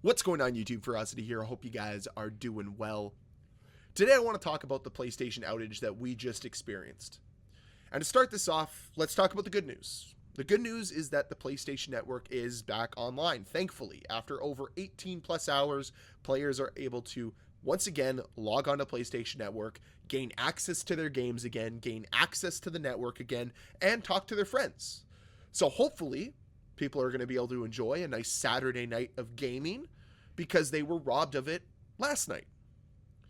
What's going on, YouTube? Ferocity here. I hope you guys are doing well. Today I want to talk about the PlayStation outage that we just experienced. And to start this off, let's talk about the good news. The good news is that the PlayStation Network is back online, thankfully. After over 18 plus hours, players are able to once again log on to PlayStation Network, gain access to their games again, gain access to the network again, and talk to their friends. So hopefully, people are going to be able to enjoy a nice Saturday night of gaming because they were robbed of it last night.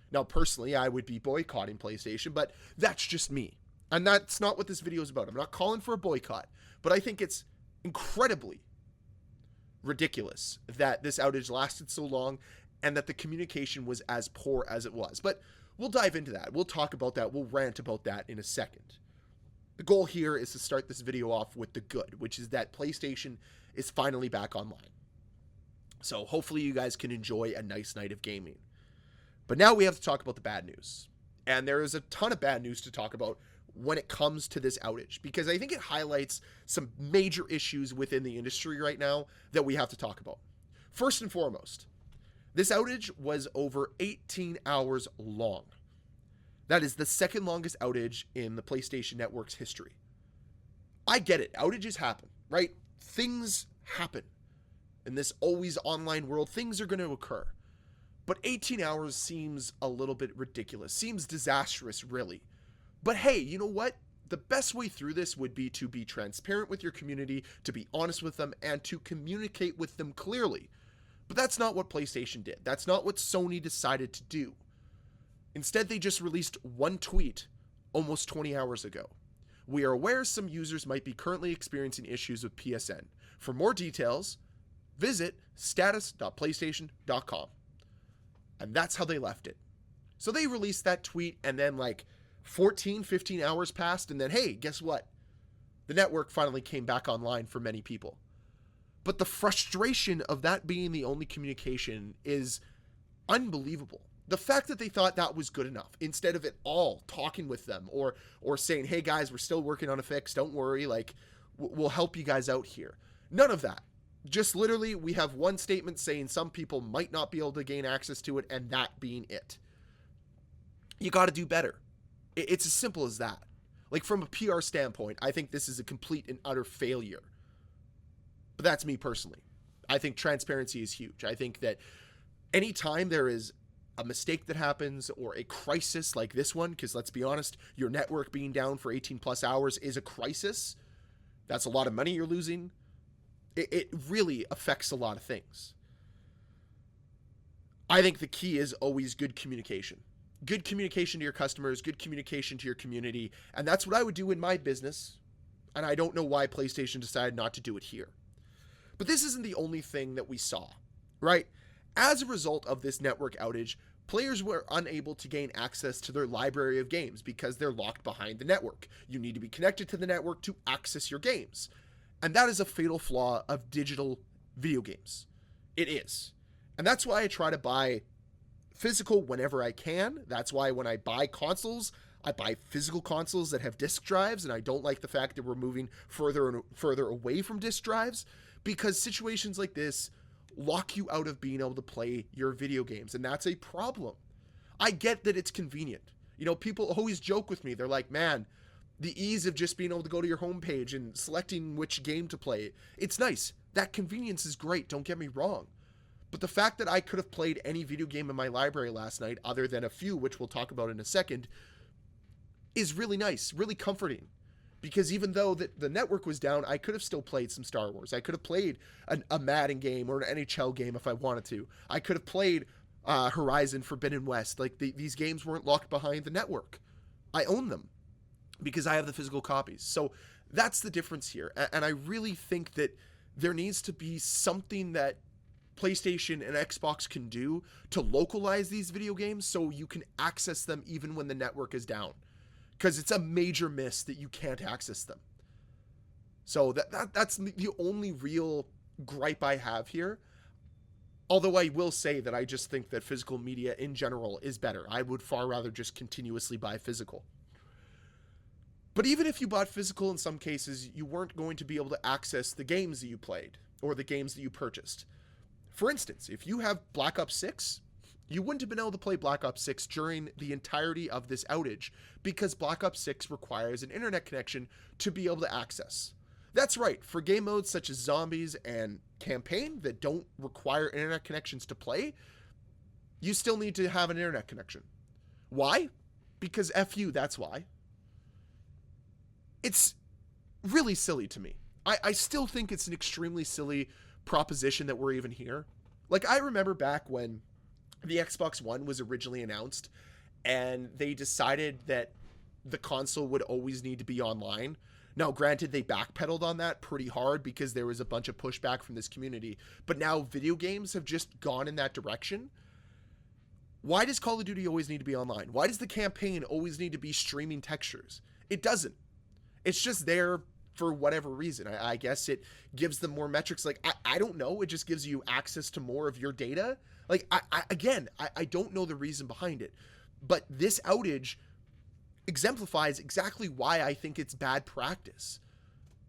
Now, personally, I would be boycotting PlayStation, but that's just me. And that's not what this video is about. I'm not calling for a boycott, but I think it's incredibly ridiculous that this outage lasted so long and that the communication was as poor as it was. But we'll dive into that. We'll talk about that. We'll rant about that in a second. The goal here is to start this video off with the good, which is that PlayStation is finally back online. So hopefully you guys can enjoy a nice night of gaming. But now we have to talk about the bad news. And there is a ton of bad news to talk about when it comes to this outage, because I think it highlights some major issues within the industry right now that we have to talk about. First and foremost, this outage was over 18 hours long. That is the second longest outage in the PlayStation Network's history. I get it. Outages happen, right? Things happen. In this always online world, things are going to occur. But 18 hours seems a little bit ridiculous. Seems disastrous, really. But hey, you know what? The best way through this would be to be transparent with your community, to be honest with them, and to communicate with them clearly. But that's not what PlayStation did. That's not what Sony decided to do. Instead, they just released one tweet almost 20 hours ago. We are aware some users might be currently experiencing issues with PSN. For more details, visit status.playstation.com. And that's how they left it. So they released that tweet and then like 14, 15 hours passed and then, hey, guess what? The network finally came back online for many people. But the frustration of that being the only communication is unbelievable. The fact that they thought that was good enough, instead of it all talking with them or saying, hey guys, we're still working on a fix, don't worry, like we'll help you guys out here. None of that. Just literally, we have one statement saying some people might not be able to gain access to it, and that being it. You got to do better. It's as simple as that. Like from a PR standpoint, I think this is a complete and utter failure. But that's me personally. I think transparency is huge. I think that anytime there is a mistake that happens or a crisis like this one, because let's be honest, your network being down for 18 plus hours is a crisis. That's a lot of money you're losing. It really affects a lot of things. I think the key is always good communication. Good communication to your customers, good communication to your community, and that's what I would do in my business, and I don't know why PlayStation decided not to do it here. But this isn't the only thing that we saw, right? As a result of this network outage, players were unable to gain access to their library of games because they're locked behind the network. You need to be connected to the network to access your games. And that is a fatal flaw of digital video games. It is. And that's why I try to buy physical whenever I can. That's why when I buy consoles, I buy physical consoles that have disk drives, and I don't like the fact that we're moving further and further away from disk drives, because situations like this lock you out of being able to play your video games, and that's a problem. I get that it's convenient. You know, people always joke with me. They're like, man, the ease of just being able to go to your homepage and selecting which game to play, it's nice. That convenience is great, don't get me wrong. But the fact that I could have played any video game in my library last night, other than a few, which we'll talk about in a second, is really nice, really comforting. Because even though the network was down, I could have still played some Star Wars. I could have played a Madden game or an NHL game if I wanted to. I could have played Horizon Forbidden West. Like these games weren't locked behind the network. I own them because I have the physical copies. So that's the difference here. And I really think that there needs to be something that PlayStation and Xbox can do to localize these video games so you can access them even when the network is down. Because it's a major miss that you can't access them. So that's the only real gripe I have here. Although I will say that I just think that physical media in general is better. I would far rather just continuously buy physical. But even if you bought physical, in some cases, you weren't going to be able to access the games that you played or the games that you purchased. For instance, if you have Black Ops 6, you wouldn't have been able to play Black Ops 6 during the entirety of this outage because Black Ops 6 requires an internet connection to be able to access. That's right, for game modes such as Zombies and Campaign that don't require internet connections to play, you still need to have an internet connection. Why? Because F you, that's why. It's really silly to me. I still think it's an extremely silly proposition that we're even here. Like, I remember back when the Xbox One was originally announced and they decided that the console would always need to be online. Now, granted, they backpedaled on that pretty hard because there was a bunch of pushback from this community, but now video games have just gone in that direction. Why does Call of Duty always need to be online? Why does the campaign always need to be streaming textures? It doesn't. It's just there for whatever reason. I guess it gives them more metrics. Like, I don't know. It just gives you access to more of your data. Like, I don't know the reason behind it. But this outage exemplifies exactly why I think it's bad practice.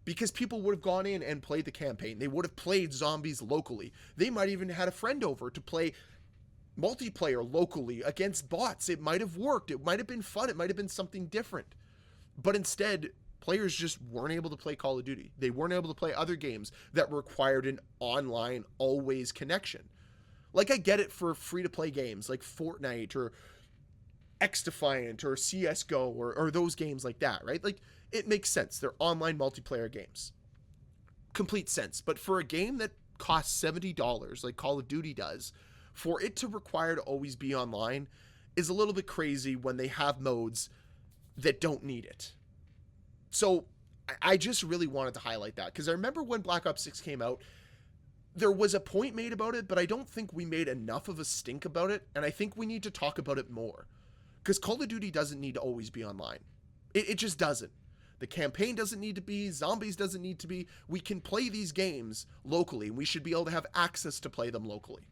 Because people would have gone in and played the campaign. They would have played Zombies locally. They might even had a friend over to play multiplayer locally against bots. It might have worked. It might have been fun. It might have been something different. But instead, players just weren't able to play Call of Duty. They weren't able to play other games that required an online always connection. Like, I get it for free-to-play games like Fortnite or X-Defiant or CSGO or those games like that, right? Like, it makes sense. They're online multiplayer games. Complete sense. But for a game that costs $70 like Call of Duty does, for it to require to always be online is a little bit crazy when they have modes that don't need it. So I just really wanted to highlight that because I remember when Black Ops 6 came out, there was a point made about it, but I don't think we made enough of a stink about it, and I think we need to talk about it more because Call of Duty doesn't need to always be online. It just doesn't. The campaign doesn't need to be. Zombies doesn't need to be. We can play these games locally, and we should be able to have access to play them locally.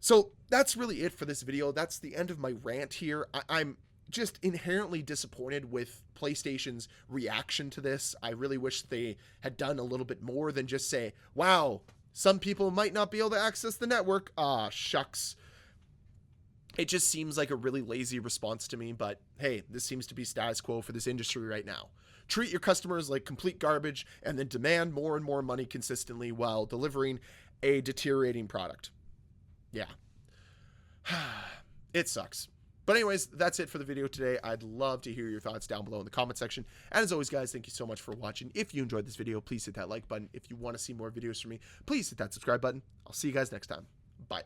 So that's really it for this video. That's the end of my rant here. I'm just inherently disappointed with PlayStation's reaction to this. I really wish they had done a little bit more than just say, wow, some people might not be able to access the network. Ah, shucks. It just seems like a really lazy response to me, but hey, this seems to be status quo for this industry right now. Treat your customers like complete garbage and then demand more and more money consistently while delivering a deteriorating product. Yeah. It sucks. But anyways, that's it for the video today. I'd love to hear your thoughts down below in the comment section. And as always, guys, thank you so much for watching. If you enjoyed this video, please hit that like button. If you want to see more videos from me, please hit that subscribe button. I'll see you guys next time. Bye.